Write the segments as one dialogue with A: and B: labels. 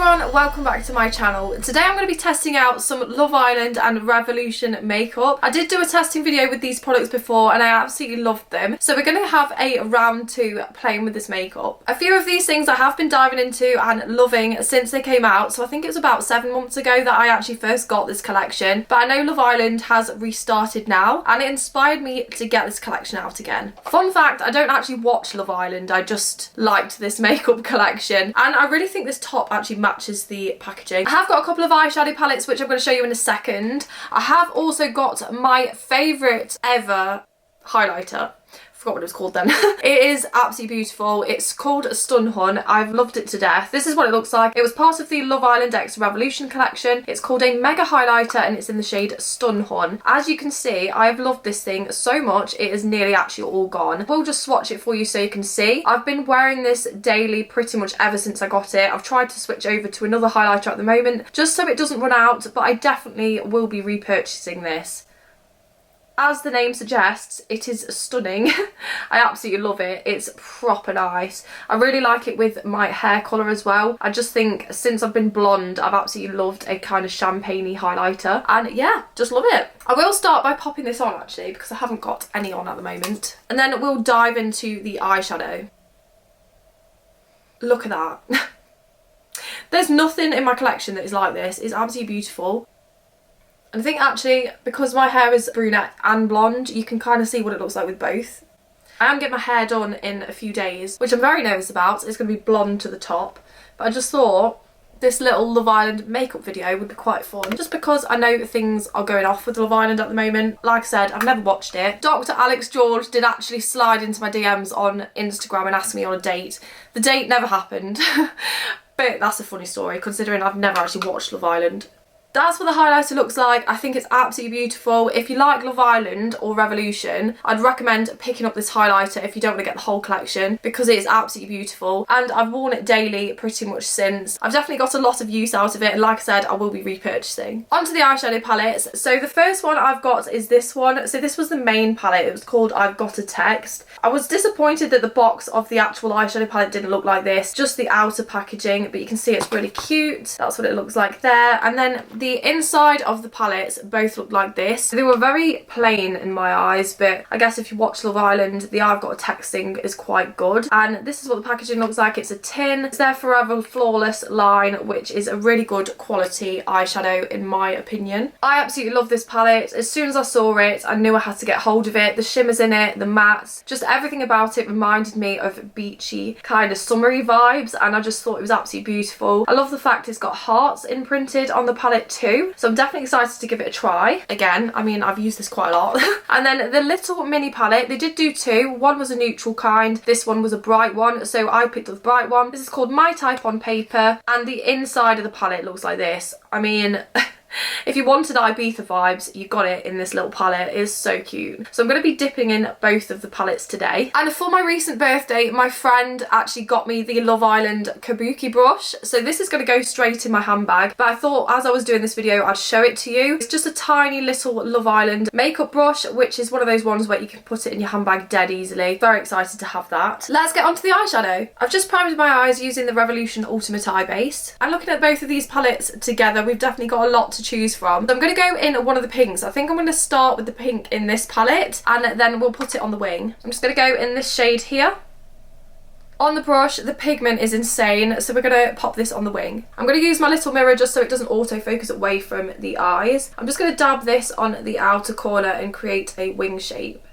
A: everyone, welcome back to my channel. Today I'm going to be testing out some Love Island and Revolution makeup. I did do a testing video with these products before and I absolutely loved them. So we're going to have a round 2 playing with this makeup. A few of these things I have been diving into and loving since they came out. So I think it was about 7 months ago that I actually first got this collection. But I know Love Island has restarted now and it inspired me to get this collection out again. Fun fact, I don't actually watch Love Island. I just liked this makeup collection and I really think this top actually matches the packaging. I have got a couple of eyeshadow palettes which I'm going to show you in a second. I have also got my favourite ever highlighter. Forgot what it was called then. It is absolutely beautiful. It's called Stun Hun. I've loved it to death. This is what it looks like. It was part of the Love Island X Revolution collection. It's called a mega highlighter and it's in the shade Stun Hun. As you can see, I've loved this thing so much it is nearly actually all gone. We'll just swatch it for you so you can see. I've been wearing this daily pretty much ever since I got it. I've tried to switch over to another highlighter at the moment just so it doesn't run out, but I definitely will be repurchasing this. As the name suggests, it is stunning. I absolutely love it. It's proper nice. I really like it with my hair colour as well. I just think since I've been blonde, I've absolutely loved a kind of champagne-y highlighter. And yeah, just love it. I will start by popping this on actually because I haven't got any on at the moment. And then we'll dive into the eyeshadow. Look at that. There's nothing in my collection that is like this. It's absolutely beautiful. And I think actually, because my hair is brunette and blonde, you can kind of see what it looks like with both. I am getting my hair done in a few days, which I'm very nervous about. It's going to be blonde to the top. But I just thought this little Love Island makeup video would be quite fun. Just because I know that things are going off with Love Island at the moment. Like I said, I've never watched it. Dr. Alex George did actually slide into my DMs on Instagram and ask me on a date. The date never happened. But that's a funny story considering I've never actually watched Love Island. That's what the highlighter looks like. I think it's absolutely beautiful. If you like Love Island or Revolution, I'd recommend picking up this highlighter if you don't want to get the whole collection because it is absolutely beautiful and I've worn it daily pretty much since. I've definitely got a lot of use out of it and like I said, I will be repurchasing. Onto the eyeshadow palettes. So the first one I've got is this one. So this was the main palette. It was called I've Got a Text. I was disappointed that the box of the actual eyeshadow palette didn't look like this, just the outer packaging, but you can see it's really cute. That's what it looks like there. And then the inside of the palettes both look like this. They were very plain in my eyes, but I guess if you watch Love Island, the I've Got a Text thing is quite good. And this is what the packaging looks like. It's a tin. It's their Forever Flawless line, which is a really good quality eyeshadow in my opinion. I absolutely love this palette. As soon as I saw it, I knew I had to get hold of it. The shimmers in it, the mattes, just everything about it reminded me of beachy kind of summery vibes and I just thought it was absolutely beautiful. I love the fact it's got hearts imprinted on the palette too, so I'm definitely excited to give it a try. Again, I mean, I've used this quite a lot. And then the little mini palette, they did do two. One was a neutral kind, this one was a bright one, so I picked up the bright one. This is called My Type on Paper and the inside of the palette looks like this. I mean, if you wanted Ibiza vibes, you got it in this little palette. It is so cute. So I'm going to be dipping in both of the palettes today. And for my recent birthday, my friend actually got me the Love Island Kabuki brush. So this is going to go straight in my handbag. But I thought as I was doing this video, I'd show it to you. It's just a tiny little Love Island makeup brush, which is one of those ones where you can put it in your handbag dead easily. Very excited to have that. Let's get onto the eyeshadow. I've just primed my eyes using the Revolution Ultimate Eye Base. And looking at both of these palettes together, we've definitely got a lot to choose from. So I'm going to go in one of the pinks. I think I'm going to start with the pink in this palette and then we'll put it on the wing. I'm just going to go in this shade here. On the brush, the pigment is insane, so we're going to pop this on the wing. I'm going to use my little mirror just so it doesn't autofocus away from the eyes. I'm just going to dab this on the outer corner and create a wing shape.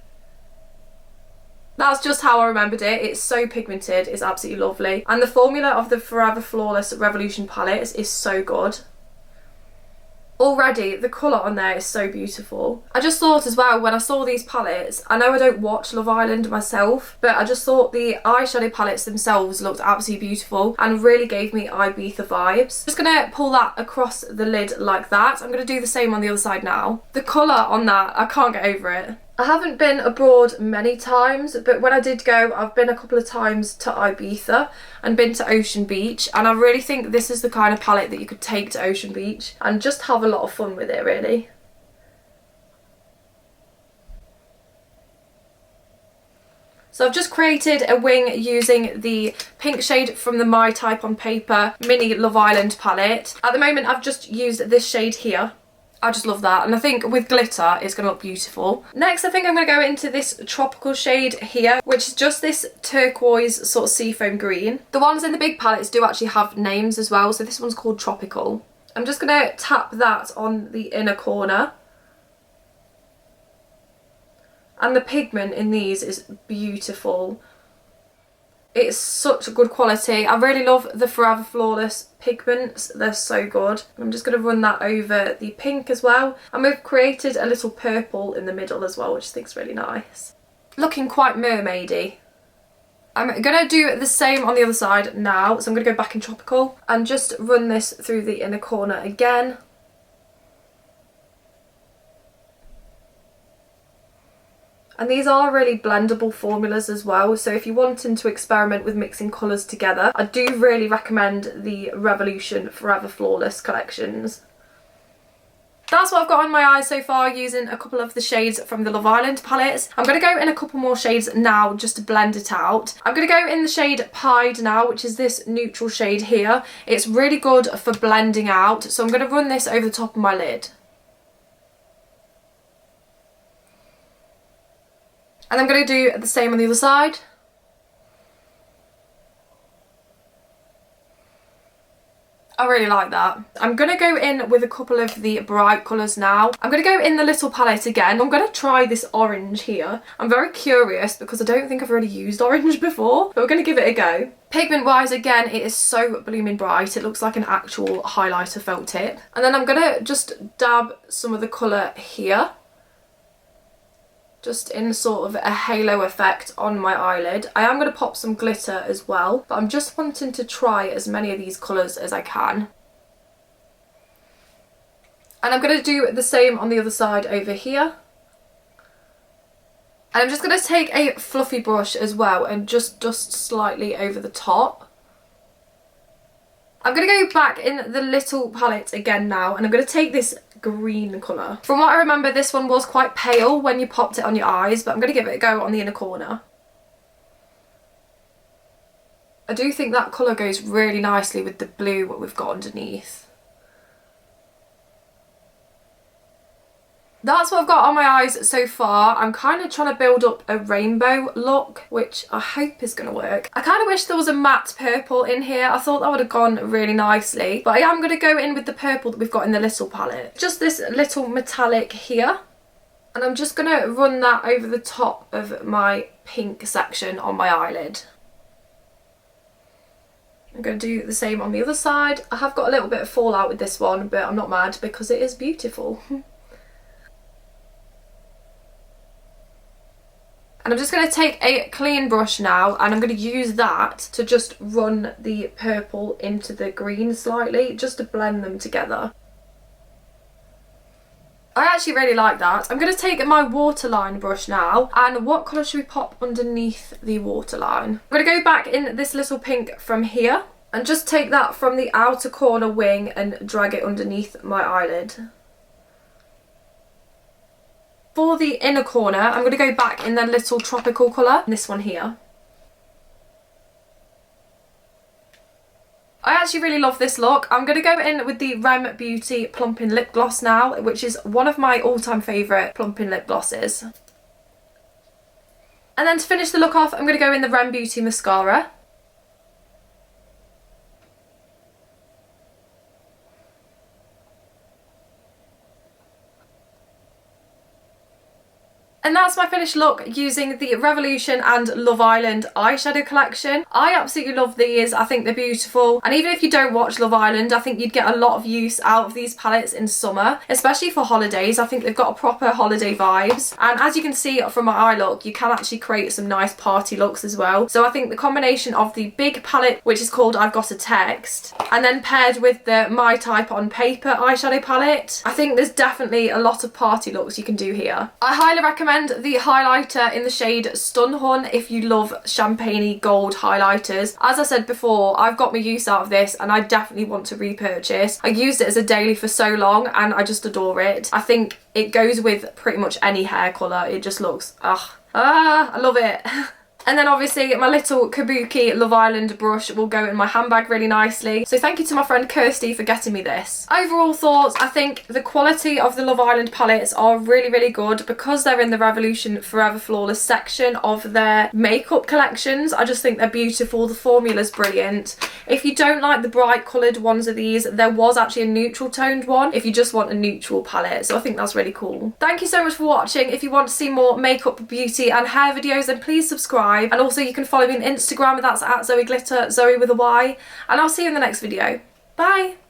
A: That's just how I remembered it. It's so pigmented, it's absolutely lovely. And the formula of the Forever Flawless Revolution palette is so good. Already, the colour on there is so beautiful. I just thought as well, when I saw these palettes, I know I don't watch Love Island myself, but I just thought the eyeshadow palettes themselves looked absolutely beautiful and really gave me Ibiza vibes. Just going to pull that across the lid like that. I'm going to do the same on the other side now. The colour on that, I can't get over it. I haven't been abroad many times, but when I did go, I've been a couple of times to Ibiza and been to Ocean Beach, and I really think this is the kind of palette that you could take to Ocean Beach and just have a lot of fun with it, really. So I've just created a wing using the pink shade from the My Type on Paper mini Love Island palette. At the moment I've just used this shade here. I just love that, and I think with glitter it's going to look beautiful. Next I think I'm going to go into this tropical shade here, which is just this turquoise sort of seafoam green. The ones in the big palettes do actually have names as well, so this one's called Tropical. I'm just going to tap that on the inner corner. And the pigment in these is beautiful. It's such good quality. I really love the Forever Flawless pigments. They're so good. I'm just going to run that over the pink as well. And we've created a little purple in the middle as well, which I think is really nice. Looking quite mermaidy. I'm going to do the same on the other side now. So I'm going to go back in Tropical and just run this through the inner corner again. And these are really blendable formulas as well, so if you're wanting to experiment with mixing colours together, I do really recommend the Revolution Forever Flawless collections. That's what I've got on my eyes so far, using a couple of the shades from the Love Island palettes. I'm going to go in a couple more shades now just to blend it out. I'm going to go in the shade Pied now, which is this neutral shade here. It's really good for blending out, so I'm going to run this over the top of my lid. And I'm going to do the same on the other side. I really like that. I'm going to go in with a couple of the bright colours now. I'm going to go in the little palette again. I'm going to try this orange here. I'm very curious because I don't think I've really used orange before, but we're going to give it a go. Pigment wise, again, it is so blooming bright. It looks like an actual highlighter felt tip. And then I'm going to just dab some of the colour here, just in sort of a halo effect on my eyelid. I am going to pop some glitter as well, but I'm just wanting to try as many of these colours as I can. And I'm going to do the same on the other side over here. And I'm just going to take a fluffy brush as well and just dust slightly over the top. I'm going to go back in the little palette again now, and I'm going to take this green colour. From what I remember, this one was quite pale when you popped it on your eyes, but I'm going to give it a go on the inner corner. I do think that colour goes really nicely with the blue what we've got underneath. That's what I've got on my eyes so far. I'm kind of trying to build up a rainbow look, which I hope is going to work. I kind of wish there was a matte purple in here. I thought that would have gone really nicely. But I am going to go in with the purple that we've got in the little palette. Just this little metallic here. And I'm just going to run that over the top of my pink section on my eyelid. I'm going to do the same on the other side. I have got a little bit of fallout with this one, but I'm not mad because it is beautiful. And I'm just going to take a clean brush now, and I'm going to use that to just run the purple into the green slightly, just to blend them together. I actually really like that. I'm going to take my waterline brush now, and what colour should we pop underneath the waterline? I'm going to go back in this little pink from here, and just take that from the outer corner wing and drag it underneath my eyelid. For the inner corner, I'm going to go back in the little tropical colour, this one here. I actually really love this look. I'm going to go in with the Rem Beauty Plumping Lip Gloss now, which is one of my all-time favourite plumping lip glosses. And then to finish the look off, I'm going to go in the Rem Beauty Mascara. And that's my finished look using the Revolution and Love Island eyeshadow collection. I absolutely love these. I think they're beautiful. And even if you don't watch Love Island, I think you'd get a lot of use out of these palettes in summer, especially for holidays. I think they've got a proper holiday vibes. And as you can see from my eye look, you can actually create some nice party looks as well. So I think the combination of the big palette, which is called I've Got a Text, and then paired with the My Type on Paper eyeshadow palette, I think there's definitely a lot of party looks you can do here. I highly recommend the highlighter in the shade Stun Hun if you love champagne gold highlighters. As I said before, I've got my use out of this and I definitely want to repurchase. I used it as a daily for so long and I just adore it. I think it goes with pretty much any hair colour. It just looks, I love it. And then obviously my little Kabuki Love Island brush will go in my handbag really nicely. So thank you to my friend Kirsty for getting me this. Overall thoughts, I think the quality of the Love Island palettes are really, really good because they're in the Revolution Forever Flawless section of their makeup collections. I just think they're beautiful. The formula's brilliant. If you don't like the bright coloured ones of these, there was actually a neutral toned one if you just want a neutral palette. So I think that's really cool. Thank you so much for watching. If you want to see more makeup, beauty and hair videos, then please subscribe. And also you can follow me on Instagram, that's at Zoey Glitter, Zoey with a Y. And I'll see you in the next video. Bye!